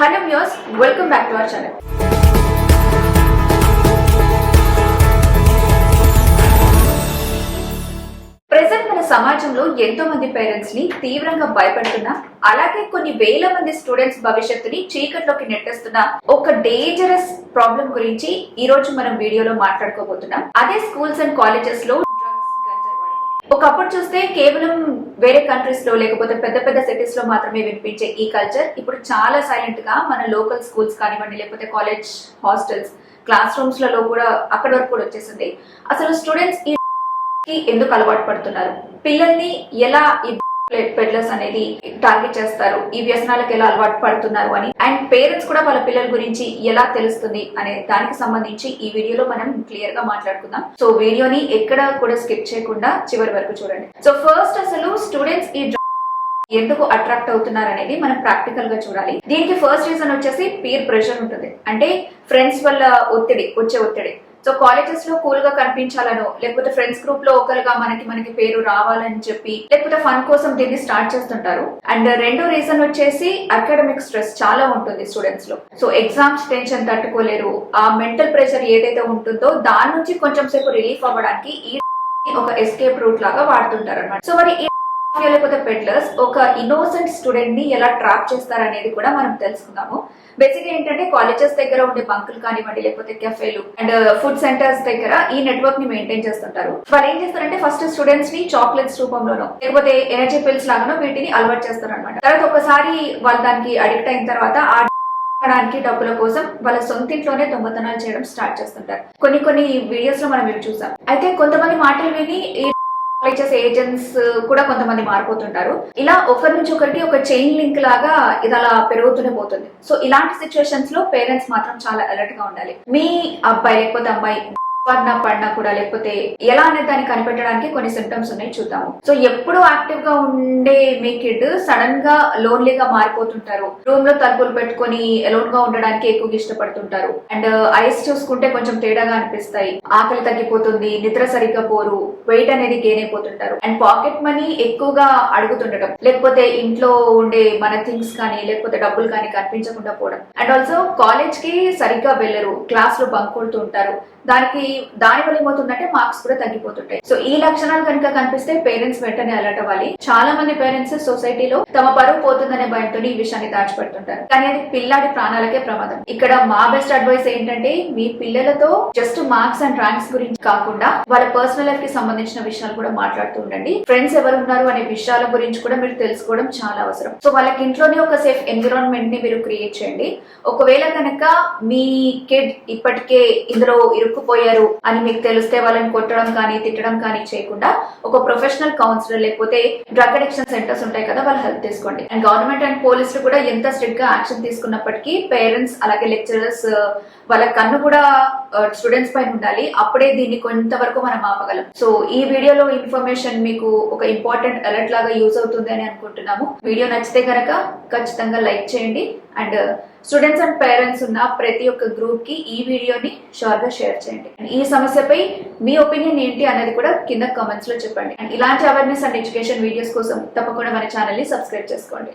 Hello viewers, welcome back to our channel. Present మన సమాజంలో ఎంతో మంది పేరెంట్స్ ని తీవ్రంగా భయపెడుతున్న అలాగే కొన్ని వేల మంది స్టూడెంట్స్ భవిష్యత్తుని చీకట్లోకి నెట్టేస్తున్న ఒక డేంజరస్ ప్రాబ్లం గురించి ఈ రోజు మనం వీడియోలో మాట్లాడుకోబోతున్నాం. అదే స్కూల్స్ అండ్ కాలేజెస్ లో ఒకప్పుడు చూస్తే కేవలం వేరే కంట్రీస్ లో లేకపోతే పెద్ద పెద్ద సిటీస్ లో మాత్రమే వినిపించే ఈ కల్చర్ ఇప్పుడు చాలా సైలెంట్ గా మన లోకల్ స్కూల్స్ కానివ్వండి, లేకపోతే కాలేజ్ హాస్టల్స్, క్లాస్ రూమ్స్ లలో కూడా అక్కడి వరకు కూడా వచ్చేసింది. అసలు స్టూడెంట్స్ ఈ ఎందుకు అలవాటు పడుతున్నారు, పిల్లల్ని ఎలా ఈ పెడ్లర్స్ అనేది టార్గెట్ చేస్తారు, ఈ వ్యసనాలకు ఎలా అలవాటు పడుతున్నారు అని, అండ్ పేరెంట్స్ కూడా వాళ్ళ పిల్లల గురించి ఎలా తెలుస్తుంది అనే దానికి సంబంధించి ఈ వీడియోలో మనం క్లియర్ గా మాట్లాడుకుందాం. సో వీడియోని ఎక్కడ కూడా స్కిప్ చేయకుండా చివరి వరకు చూడండి. సో ఫస్ట్ అసలు స్టూడెంట్స్ ఈ ఎందుకు అట్రాక్ట్ అవుతున్నారు అనేది మనం ప్రాక్టికల్ గా చూడాలి. దీనికి ఫస్ట్ రీజన్ వచ్చేసి పీర్ ప్రెషర్ ఉంటుంది. అంటే ఫ్రెండ్స్ వల్ల వచ్చే ఒత్తిడి. సో కాలేజెస్ లో కూల్ గా కనిపించాలనో, లేకపోతే ఫ్రెండ్స్ గ్రూప్ లో ఒకరుగా మనకి పేరు రావాలని చెప్పి, లేకపోతే ఫన్ కోసం దీన్ని స్టార్ట్ చేస్తుంటారు. అండ్ రెండో రీజన్ వచ్చేసి అకాడమిక్ స్ట్రెస్ చాలా ఉంటుంది స్టూడెంట్స్ లో. సో ఎగ్జామ్స్ టెన్షన్ తట్టుకోలేరు. ఆ మెంటల్ ప్రెషర్ ఏదైతే ఉంటుందో దాని నుంచి కొంచెం సేపు రిలీఫ్ అవ్వడానికి ఈ ఒక ఎస్కేప్ రూట్ లాగా వాడుతుంటారు అన్నమాట. సో మరి లేకపోతే పెడ్లర్స్ ఒక ఇన్నోసెంట్ స్టూడెంట్ ని ఎలా ట్రాప్ చేస్తారనేది కూడా మనం తెలుసుకుందాము. బేసిక్ గా ఏంటంటే కాలేజెస్ దగ్గర ఉండే బంకులు కానివ్వండి, లేకపోతే కెఫేలు అండ్ ఫుడ్ సెంటర్స్ దగ్గర ఈ నెట్వర్క్ ని మెయింటైన్ చేస్తుంటారు. వాళ్ళు ఏం చేస్తారంటే ఫస్ట్ స్టూడెంట్స్ ని చాక్లెట్స్ రూపంలోనో లేకపోతే ఎనర్జీ పిల్స్ లాగానో వీటిని అలవాటు చేస్తారు అనమాట. తర్వాత ఒకసారి వాళ్ళు దానికి అడిక్ట్ అయిన తర్వాత ఆడడానికి డబ్బుల కోసం వాళ్ళ సొంతింట్లోనే దొంగతనాలు చేయడం స్టార్ట్ చేస్తుంటారు. కొన్ని వీడియోస్ లో మనం ఇవి చూసాం. అయితే కొంతమంది మాటలు విని ఏజెంట్స్ కూడా కొంతమంది మారిపోతుంటారు. ఇలా ఒకరి నుంచి ఒకరికి ఒక చైన్ లింక్ లాగా ఇది అలా పెరుగుతూనే పోతుంది. సో ఇలాంటి సిచ్యువేషన్స్ లో పేరెంట్స్ మాత్రం చాలా అలర్ట్ గా ఉండాలి. మీ అబ్బాయి లేకపోతే అమ్మాయి పడినా కూడా లేకపోతే ఎలా అనేది దాన్ని కనిపెట్టడానికి కొన్ని సిమ్టమ్స్ ఉన్నాయి, చూద్దాము. సో ఎప్పుడు యాక్టివ్ గా ఉండే మీ కిడ్ సడన్ గా లోన్లీగా మారిపోతుంటారు. రూమ్ లో తలుపులు పెట్టుకుని అలోన్ గా ఉండడానికి ఎక్కువగా ఇష్టపడుతుంటారు. అండ్ ఐస్ చూసుకుంటే కొంచెం తేడాగా అనిపిస్తాయి. ఆకలి తగ్గిపోతుంది, నిద్ర సరిగ్గా పోరు, వెయిట్ అనేది గెయిన్ అయిపోతుంటారు. అండ్ పాకెట్ మనీ ఎక్కువగా అడుగుతుండటం, లేకపోతే ఇంట్లో ఉండే మన థింగ్స్ కానీ లేకపోతే డబ్బులు కానీ కనిపించకుండా పోవడం. అండ్ ఆల్సో కాలేజ్ కి సరిగ్గా వెళ్ళరు, క్లాస్ లో బంక్ కొడుతూ ఉంటారు. దాని వల్ల ఏమవుతుందంటే మార్క్స్ కూడా తగ్గిపోతుంటాయి. సో ఈ లక్షణాలు కనుక కనిపిస్తే పేరెంట్స్ వెంటనే అలర్ట్ అవ్వాలి. చాలా మంది పేరెంట్స్ సొసైటీలో తమ పరువు పోతుందనే భయంతో ఈ విషయాన్ని దాచిపెడుతుంటారు. కానీ అది పిల్లాడి ప్రాణాలకే ప్రమాదం. ఇక్కడ మా బెస్ట్ అడ్వైస్ ఏంటంటే మీ పిల్లలతో జస్ట్ మార్క్స్ అండ్ ర్యాంక్స్ గురించి కాకుండా వాళ్ళ పర్సనల్ లైఫ్ కి సంబంధించిన విషయాలు కూడా మాట్లాడుతూ ఉండండి. ఫ్రెండ్స్ ఎవరు ఉన్నారు అనే విషయాల గురించి కూడా మీరు తెలుసుకోవడం చాలా అవసరం. సో వాళ్ళకి ఇంట్లోనే ఒక సేఫ్ ఎన్విరాన్మెంట్ ని మీరు క్రియేట్ చేయండి. ఒకవేళ కనుక మీ కిడ్ ఇప్పటికే ఇందులో ఇరుక్కుపోయారు అని మీకు తెలిస్తే వాళ్ళని కొట్టడం కానీ తిట్టడం కానీ చేయకుండా ఒక ప్రొఫెషనల్ కౌన్సిలర్ లేకపోతే డ్రగ్ అడిక్షన్ సెంటర్స్ ఉంటాయి కదా, వాళ్ళ హెల్ప్ తీసుకోండి. అండ్ గవర్నమెంట్ అండ్ పోలీసులు కూడా ఎంత స్ట్రిక్ట్ గా యాక్షన్ తీసుకున్నప్పటికీ పేరెంట్స్ అలాగే లెక్చరర్స్ వాళ్ళ కన్ను కూడా స్టూడెంట్స్ పైన ఉండాలి. అప్పుడే దీన్ని కొంతవరకు మనం ఆపగలం. సో ఈ వీడియోలో ఇన్ఫర్మేషన్ మీకు ఒక ఇంపార్టెంట్ అలర్ట్ లాగా యూజ్ అవుతుంది అని అనుకుంటున్నాము. వీడియో నచ్చితే కనుక ఖచ్చితంగా లైక్ చేయండి. అండ్ స్టూడెంట్స్ అండ్ పేరెంట్స్ ఉన్న ప్రతి ఒక్క గ్రూప్ కి ఈ వీడియోని షూర్ గా షేర్ చేయండి. ఈ సమస్యపై మీ ఒపీనియన్ ఏంటి అనేది కూడా కింద కామెంట్స్ లో చెప్పండి. అండ్ ఇలాంటి అవేర్నెస్ అండ్ ఎడ్యుకేషన్ వీడియోస్ కోసం తప్పకుండా మన ఛానల్ ని సబ్స్క్రైబ్ చేసుకోండి.